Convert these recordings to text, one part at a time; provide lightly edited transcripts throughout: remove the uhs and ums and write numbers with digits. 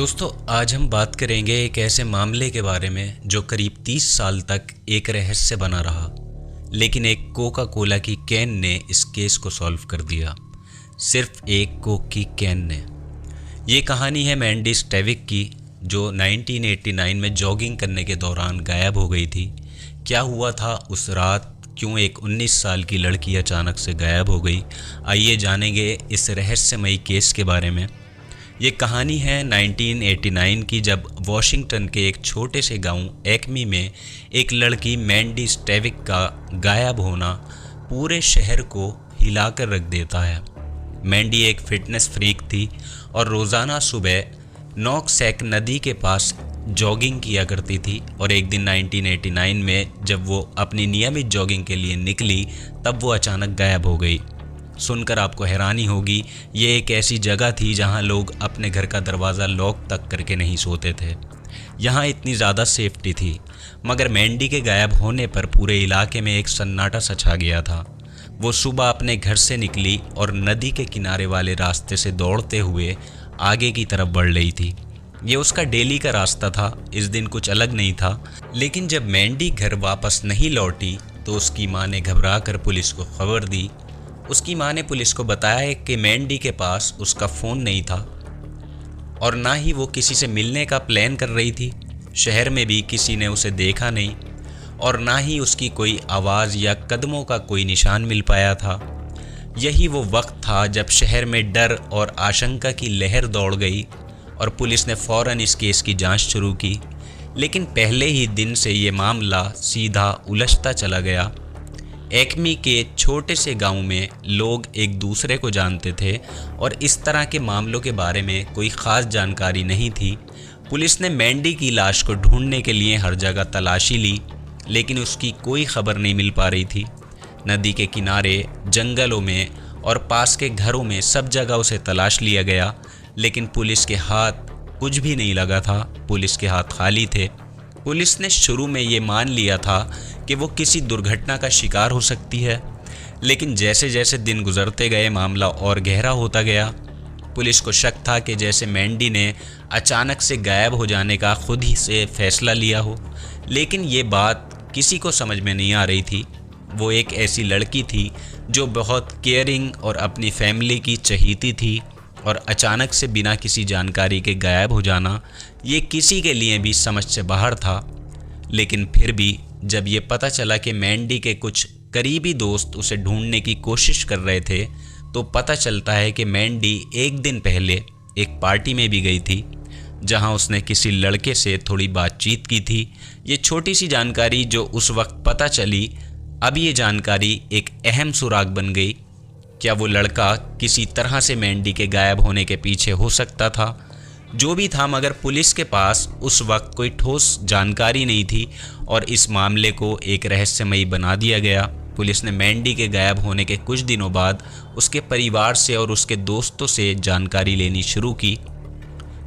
दोस्तों, आज हम बात करेंगे एक ऐसे मामले के बारे में जो करीब 30 साल तक एक रहस्य बना रहा, लेकिन एक कोका कोला की कैन ने इस केस को सॉल्व कर दिया। सिर्फ एक कोक की कैन ने। ये कहानी है मैंडी स्टेविक की, जो 1989 में जॉगिंग करने के दौरान गायब हो गई थी। क्या हुआ था उस रात? क्यों एक 19 साल की लड़की अचानक से गायब हो गई? आइए जानेंगे इस रहस्यमयी केस के बारे में। ये कहानी है 1989 की, जब वॉशिंगटन के एक छोटे से गांव एक्मी में एक लड़की मैंडी स्टेविक का गायब होना पूरे शहर को हिलाकर रख देता है। मैंडी एक फिटनेस फ्रीक थी और रोज़ाना सुबह नॉकसैक नदी के पास जॉगिंग किया करती थी। और एक दिन 1989 में जब वो अपनी नियमित जॉगिंग के लिए निकली, तब वो अचानक गायब हो गई। सुनकर आपको हैरानी होगी, ये एक ऐसी जगह थी जहां लोग अपने घर का दरवाज़ा लॉक तक करके नहीं सोते थे। यहाँ इतनी ज़्यादा सेफ्टी थी, मगर मैंडी के गायब होने पर पूरे इलाके में एक सन्नाटा सा छा गया था। वो सुबह अपने घर से निकली और नदी के किनारे वाले रास्ते से दौड़ते हुए आगे की तरफ बढ़ रही थी। ये उसका डेली का रास्ता था, इस दिन कुछ अलग नहीं था। लेकिन जब मैंडी घर वापस नहीं लौटी तो उसकी माँ ने घबरा कर पुलिस को खबर दी। उसकी माँ ने पुलिस को बताया कि मैंडी के पास उसका फ़ोन नहीं था और ना ही वो किसी से मिलने का प्लान कर रही थी। शहर में भी किसी ने उसे देखा नहीं और ना ही उसकी कोई आवाज़ या कदमों का कोई निशान मिल पाया था। यही वो वक्त था जब शहर में डर और आशंका की लहर दौड़ गई और पुलिस ने फ़ौरन इस केस की जांच शुरू की। लेकिन पहले ही दिन से ये मामला सीधा उलझता चला गया। एक्मी के छोटे से गांव में लोग एक दूसरे को जानते थे और इस तरह के मामलों के बारे में कोई ख़ास जानकारी नहीं थी। पुलिस ने मैंडी की लाश को ढूंढने के लिए हर जगह तलाशी ली, लेकिन उसकी कोई खबर नहीं मिल पा रही थी। नदी के किनारे, जंगलों में और पास के घरों में सब जगह उसे तलाश लिया गया, लेकिन पुलिस के हाथ कुछ भी नहीं लगा था। पुलिस के हाथ खाली थे। पुलिस ने शुरू में ये मान लिया था कि वो किसी दुर्घटना का शिकार हो सकती है, लेकिन जैसे जैसे दिन गुजरते गए मामला और गहरा होता गया। पुलिस को शक था कि जैसे मैंडी ने अचानक से गायब हो जाने का खुद ही से फैसला लिया हो, लेकिन ये बात किसी को समझ में नहीं आ रही थी। वो एक ऐसी लड़की थी जो बहुत केयरिंग और अपनी फैमिली की चहीती थी, और अचानक से बिना किसी जानकारी के गायब हो जाना ये किसी के लिए भी समझ से बाहर था। लेकिन फिर भी जब ये पता चला कि मैंडी के कुछ करीबी दोस्त उसे ढूंढने की कोशिश कर रहे थे, तो पता चलता है कि मैंडी एक दिन पहले एक पार्टी में भी गई थी, जहां उसने किसी लड़के से थोड़ी बातचीत की थी। ये छोटी सी जानकारी जो उस वक्त पता चली, अब ये जानकारी एक अहम सुराग बन गई। क्या वो लड़का किसी तरह से मैंडी के गायब होने के पीछे हो सकता था? जो भी था, मगर पुलिस के पास उस वक्त कोई ठोस जानकारी नहीं थी और इस मामले को एक रहस्यमयी बना दिया गया। पुलिस ने मैंडी के गायब होने के कुछ दिनों बाद उसके परिवार से और उसके दोस्तों से जानकारी लेनी शुरू की।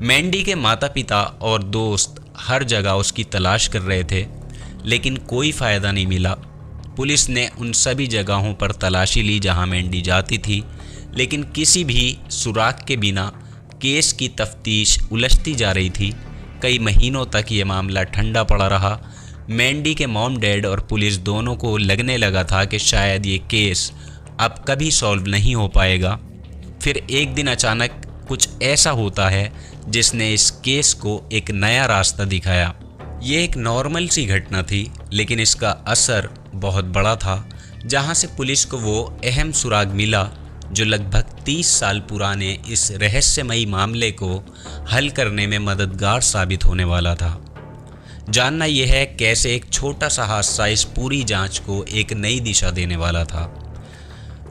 मैंडी के माता पिता और दोस्त हर जगह उसकी तलाश कर रहे थे, लेकिन कोई फ़ायदा नहीं मिला। पुलिस ने उन सभी जगहों पर तलाशी ली जहां मैंडी जाती थी, लेकिन किसी भी सुराग के बिना केस की तफ्तीश उलझती जा रही थी। कई महीनों तक ये मामला ठंडा पड़ा रहा। मैंडी के मॉम डैड और पुलिस दोनों को लगने लगा था कि शायद ये केस अब कभी सॉल्व नहीं हो पाएगा। फिर एक दिन अचानक कुछ ऐसा होता है जिसने इस केस को एक नया रास्ता दिखाया। ये एक नॉर्मल सी घटना थी, लेकिन इसका असर बहुत बड़ा था। जहाँ से पुलिस को वो अहम सुराग मिला जो लगभग 30 साल पुराने इस रहस्यमयी मामले को हल करने में मददगार साबित होने वाला था। जानना यह है कैसे एक छोटा सा हादसा इस पूरी जांच को एक नई दिशा देने वाला था।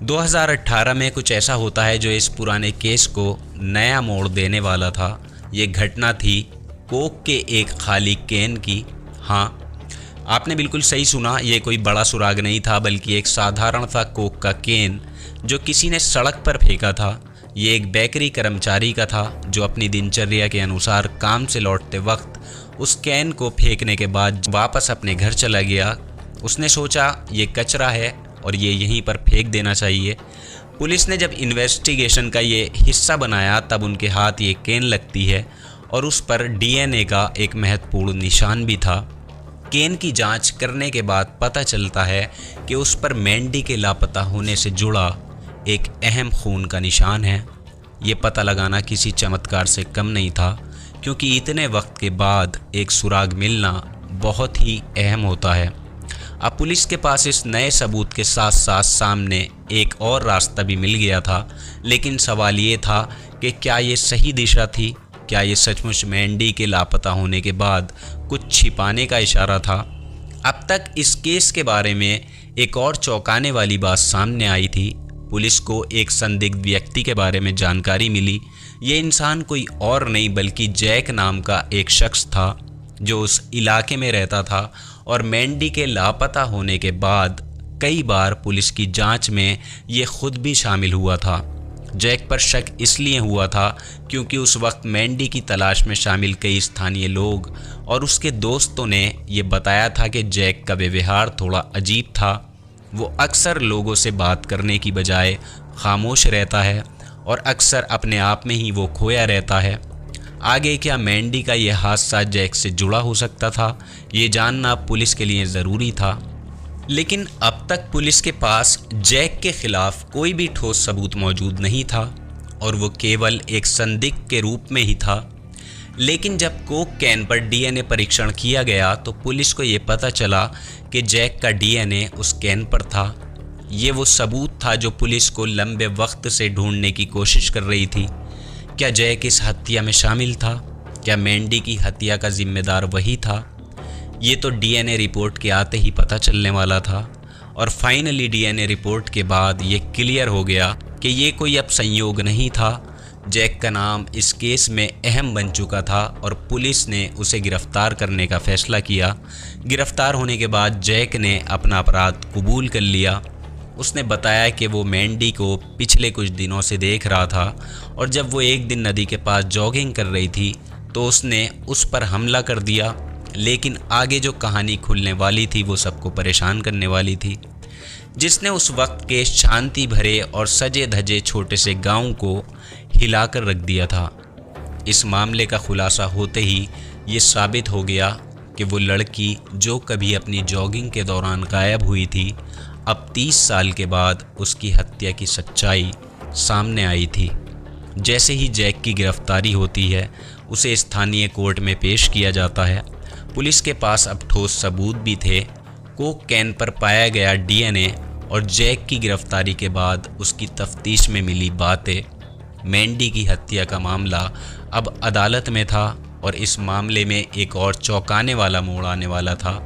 2018 में कुछ ऐसा होता है जो इस पुराने केस को नया मोड़ देने वाला था। ये घटना थी कोक के एक खाली कैन की। हाँ, आपने बिल्कुल सही सुना, ये कोई बड़ा सुराग नहीं था, बल्कि एक साधारण सा कोक का कैन जो किसी ने सड़क पर फेंका था। ये एक बेकरी कर्मचारी का था जो अपनी दिनचर्या के अनुसार काम से लौटते वक्त उस कैन को फेंकने के बाद वापस अपने घर चला गया। उसने सोचा ये कचरा है और ये यहीं पर फेंक देना चाहिए। पुलिस ने जब इन्वेस्टिगेशन का ये हिस्सा बनाया तब उनके हाथ ये कैन लगती है और उस पर डीएनए का एक महत्वपूर्ण निशान भी था। केन की जांच करने के बाद पता चलता है कि उस पर मैंडी के लापता होने से जुड़ा एक अहम खून का निशान है। ये पता लगाना किसी चमत्कार से कम नहीं था, क्योंकि इतने वक्त के बाद एक सुराग मिलना बहुत ही अहम होता है। अब पुलिस के पास इस नए सबूत के साथ साथ सामने एक और रास्ता भी मिल गया था, लेकिन सवाल ये था कि क्या ये सही दिशा थी? क्या ये सचमुच मैंडी के लापता होने के बाद कुछ छिपाने का इशारा था? अब तक इस केस के बारे में एक और चौंकाने वाली बात सामने आई थी। पुलिस को एक संदिग्ध व्यक्ति के बारे में जानकारी मिली। ये इंसान कोई और नहीं बल्कि जैक नाम का एक शख्स था, जो उस इलाके में रहता था और मैंडी के लापता होने के बाद कई बार पुलिस की जांच में ये खुद भी शामिल हुआ था। जैक पर शक इसलिए हुआ था क्योंकि उस वक्त मैंडी की तलाश में शामिल कई स्थानीय लोग और उसके दोस्तों ने ये बताया था कि जैक का व्यवहार थोड़ा अजीब था। वो अक्सर लोगों से बात करने की बजाय खामोश रहता है और अक्सर अपने आप में ही वो खोया रहता है। आगे क्या मैंडी का यह हादसा जैक से जुड़ा हो सकता था, ये जानना पुलिस के लिए ज़रूरी था। लेकिन अब तक पुलिस के पास जैक के खिलाफ कोई भी ठोस सबूत मौजूद नहीं था और वो केवल एक संदिग्ध के रूप में ही था। लेकिन जब कोक कैन पर डीएनए परीक्षण किया गया तो पुलिस को ये पता चला कि जैक का डीएनए उस कैन पर था। ये वो सबूत था जो पुलिस को लंबे वक्त से ढूंढने की कोशिश कर रही थी। क्या जैक इस हत्या में शामिल था? क्या मैंडी की हत्या का जिम्मेदार वही था? ये तो डीएनए रिपोर्ट के आते ही पता चलने वाला था। और फाइनली डीएनए रिपोर्ट के बाद ये क्लियर हो गया कि ये कोई अब संयोग नहीं था। जैक का नाम इस केस में अहम बन चुका था और पुलिस ने उसे गिरफ्तार करने का फैसला किया। गिरफ्तार होने के बाद जैक ने अपना अपराध कबूल कर लिया। उसने बताया कि वो मैंडी को पिछले कुछ दिनों से देख रहा था और जब वो एक दिन नदी के पास जॉगिंग कर रही थी तो उसने उस पर हमला कर दिया। लेकिन आगे जो कहानी खुलने वाली थी वो सबको परेशान करने वाली थी, जिसने उस वक्त के शांति भरे और सजे धजे छोटे से गांव को हिलाकर रख दिया था। इस मामले का खुलासा होते ही ये साबित हो गया कि वो लड़की जो कभी अपनी जॉगिंग के दौरान गायब हुई थी, अब 30 साल के बाद उसकी हत्या की सच्चाई सामने आई थी। जैसे ही जैक की गिरफ्तारी होती है, उसे स्थानीय कोर्ट में पेश किया जाता है। पुलिस के पास अब ठोस सबूत भी थे। कोक कैन पर पाया गया डीएनए और जैक की गिरफ्तारी के बाद उसकी तफ्तीश में मिली बातें। मैंडी की हत्या का मामला अब अदालत में था और इस मामले में एक और चौंकाने वाला मोड़ आने वाला था।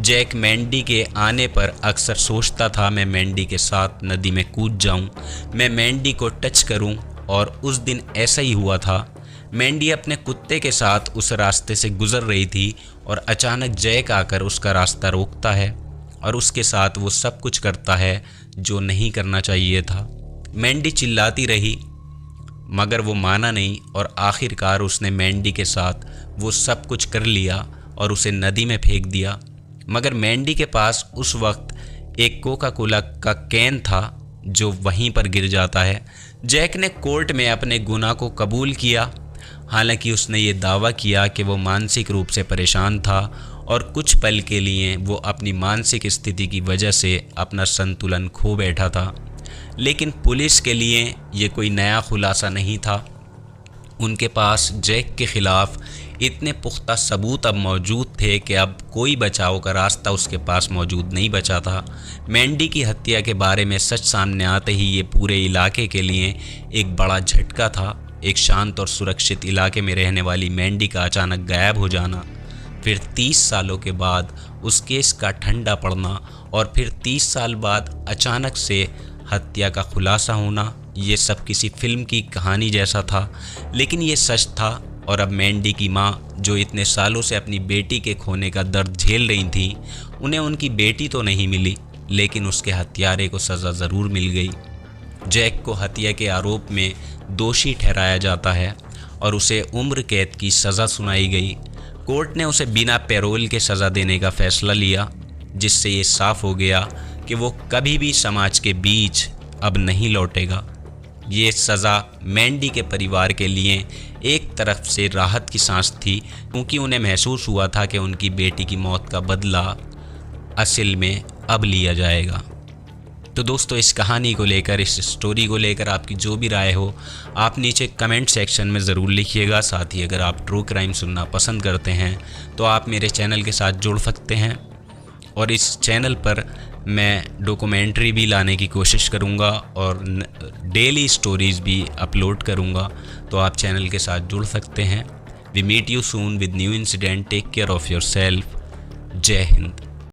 जैक मैंडी के आने पर अक्सर सोचता था, मैं मैंडी के साथ नदी में कूद जाऊं, मैं मैंडी को टच करूं, और उस दिन ऐसा ही हुआ था। मैंडी अपने कुत्ते के साथ उस रास्ते से गुजर रही थी और अचानक जैक आकर उसका रास्ता रोकता है और उसके साथ वो सब कुछ करता है जो नहीं करना चाहिए था। मैंडी चिल्लाती रही मगर वो माना नहीं और आखिरकार उसने मैंडी के साथ वो सब कुछ कर लिया और उसे नदी में फेंक दिया। मगर मैंडी के पास उस वक्त एक कोका कोला का कैन था जो वहीं पर गिर जाता है। जैक ने कोर्ट में अपने गुनाह को कबूल किया। हालांकि उसने ये दावा किया कि वो मानसिक रूप से परेशान था और कुछ पल के लिए वो अपनी मानसिक स्थिति की वजह से अपना संतुलन खो बैठा था। लेकिन पुलिस के लिए ये कोई नया खुलासा नहीं था। उनके पास जैक के खिलाफ इतने पुख्ता सबूत अब मौजूद थे कि अब कोई बचाव का रास्ता उसके पास मौजूद नहीं बचा था। मैंडी की हत्या के बारे में सच सामने आते ही ये पूरे इलाके के लिए एक बड़ा झटका था। एक शांत और सुरक्षित इलाके में रहने वाली मैंडी का अचानक गायब हो जाना, फिर 30 सालों के बाद उस केस का ठंडा पड़ना और फिर 30 साल बाद अचानक से हत्या का खुलासा होना, ये सब किसी फिल्म की कहानी जैसा था। लेकिन ये सच था और अब मैंडी की माँ, जो इतने सालों से अपनी बेटी के खोने का दर्द झेल रही थी, उन्हें उनकी बेटी तो नहीं मिली लेकिन उसके हत्यारे को सज़ा ज़रूर मिल गई। जैक को हत्या के आरोप में दोषी ठहराया जाता है और उसे उम्र कैद की सज़ा सुनाई गई। कोर्ट ने उसे बिना पैरोल के सज़ा देने का फैसला लिया, जिससे ये साफ हो गया कि वो कभी भी समाज के बीच अब नहीं लौटेगा। ये सज़ा मैंडी के परिवार के लिए एक तरफ से राहत की सांस थी, क्योंकि उन्हें महसूस हुआ था कि उनकी बेटी की मौत का बदला असल में अब लिया जाएगा। तो दोस्तों, इस कहानी को लेकर, इस स्टोरी को लेकर आपकी जो भी राय हो आप नीचे कमेंट सेक्शन में ज़रूर लिखिएगा। साथ ही अगर आप ट्रू क्राइम सुनना पसंद करते हैं तो आप मेरे चैनल के साथ जुड़ सकते हैं, और इस चैनल पर मैं डॉक्यूमेंट्री भी लाने की कोशिश करूंगा और डेली स्टोरीज़ भी अपलोड करूंगा, तो आप चैनल के साथ जुड़ सकते हैं। We meet you soon with new incident. Take care of your yourself Hind.